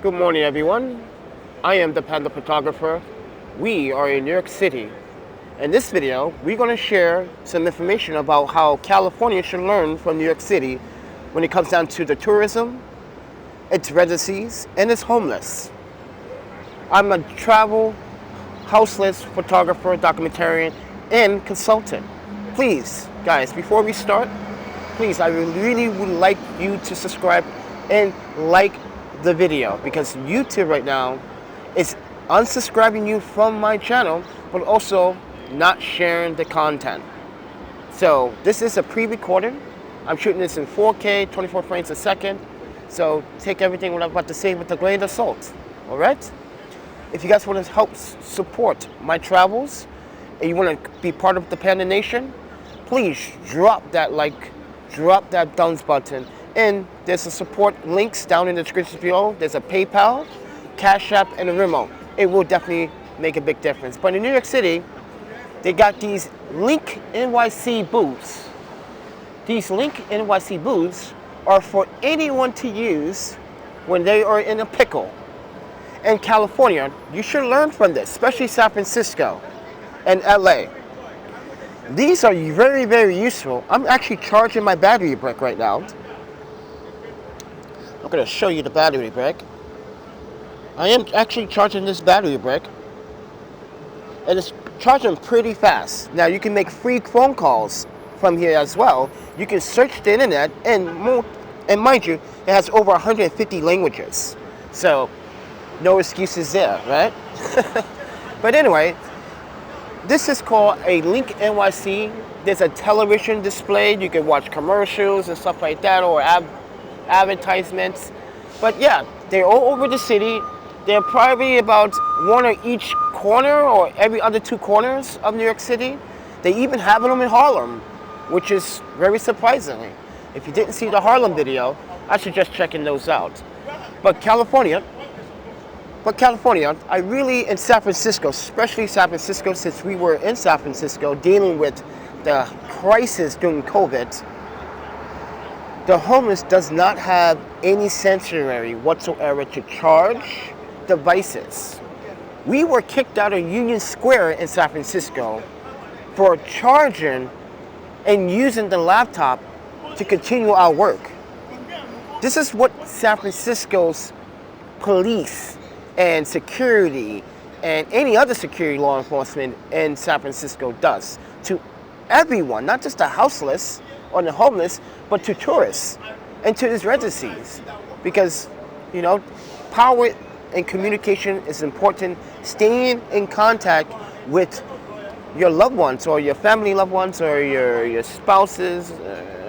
Good morning, everyone. I am the Panda Photographer. We are in New York City. In this video, we're going to share some information about how California should learn from New York City when it comes down to the tourism, its residencies, and its homeless. I'm a travel, houseless photographer, documentarian, and consultant. Please, guys, before we start, please, I really would like you to subscribe and like the video, because YouTube right now is unsubscribing you from my channel, but also not sharing the content. So this is a pre-recorded. I'm shooting this in 4K, 24 frames a second. So take everything what I'm about to say with a grain of salt. All right? If you guys want to help support my travels and you want to be part of the Panda Nation, please drop that like, drop that thumbs button. And there's a support links down in the description below. There's a PayPal, Cash App, and a Venmo. It will definitely make a big difference. But in New York City, they got these LinkNYC booths. These LinkNYC booths are for anyone to use when they are in a pickle. In California, you should learn from this, especially San Francisco and LA. These are very, very useful. I'm actually charging my battery brick right now. I'm going to show you the battery brick. I am actually charging this battery brick, and it's charging pretty fast. Now you can make free phone calls from here as well. You can search the internet, and mind you, it has over 150 languages. So no excuses there, right? But anyway, this is called a LinkNYC. There's a television display. You can watch commercials and stuff like that, or advertisements. But yeah, they're all over the city. They're probably about one at each corner or every other two corners of New York City. They even have them in Harlem, which is very surprising. If you didn't see the Harlem video, I suggest checking those out. But California, I really, in San Francisco, especially San Francisco, since we were in San Francisco dealing with the crisis during COVID, the homeless does not have any sanctuary whatsoever to charge devices. We were kicked out of Union Square in San Francisco for charging and using the laptop to continue our work. This is what San Francisco's police and security and any other security law enforcement in San Francisco does to everyone, not just the houseless or the homeless, but to tourists and to these residencies. Because, you know, power and communication is important. Staying in contact with your loved ones or your family loved ones or your spouses,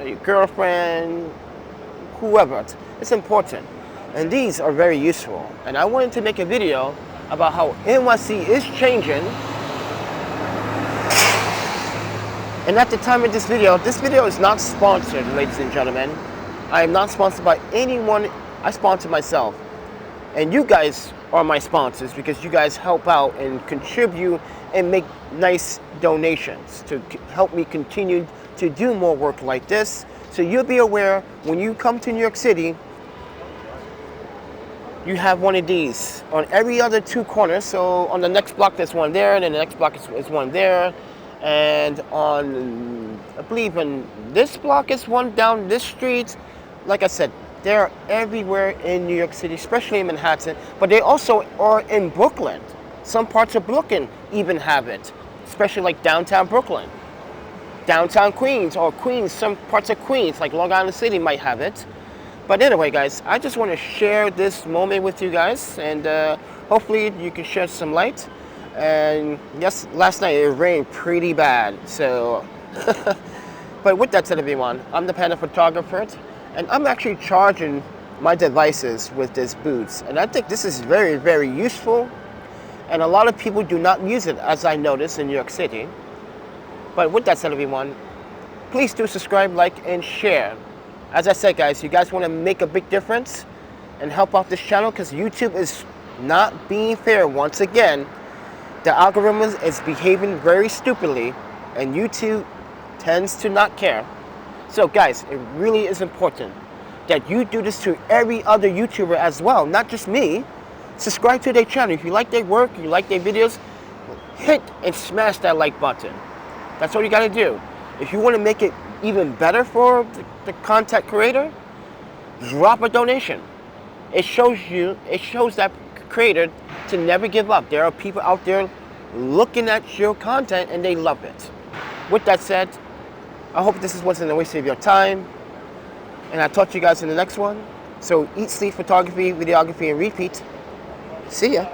your girlfriend, whoever, it's important. And these are very useful. And I wanted to make a video about how NYC is changing. And at the time of this video is not sponsored, ladies and gentlemen. I am not sponsored by anyone. I sponsor myself. And you guys are my sponsors because you guys help out and contribute and make nice donations to help me continue to do more work like this. So you'll be aware when you come to New York City, you have one of these on every other two corners. So on the next block there's one there, and then the next block is one there. And on, I believe in this block is one down this street. Like I said, they're everywhere in New York City, especially in Manhattan, but they also are in Brooklyn. Some parts of Brooklyn even have it, especially like downtown Brooklyn. Downtown Queens, or Queens, some parts of Queens, like Long Island City might have it. But anyway, guys, I just want to share this moment with you guys, and hopefully you can shed some light. And yes, last night it rained pretty bad, so but with that said, everyone, I'm the Panda Photographer, and I'm actually charging my devices with these booths, and I think this is very, very useful, and a lot of people do not use it, as I noticed in New York City. But with that said, everyone, please do subscribe, like, and share. As I said, guys, you guys want to make a big difference and help out this channel, because YouTube is not being fair once again. The algorithm is behaving very stupidly, and YouTube tends to not care. So guys, it really is important that you do this to every other YouTuber as well, not just me. Subscribe to their channel. If you like their work, you like their videos, hit and smash that like button. That's all you gotta do. If you wanna make it even better for the content creator, drop a donation. It shows that creator to never give up. There are people out there looking at your content and they love it. With that said, I hope this wasn't a waste of your time. And I'll talk to you guys in the next one. So eat, sleep, photography, videography, and repeat. See ya.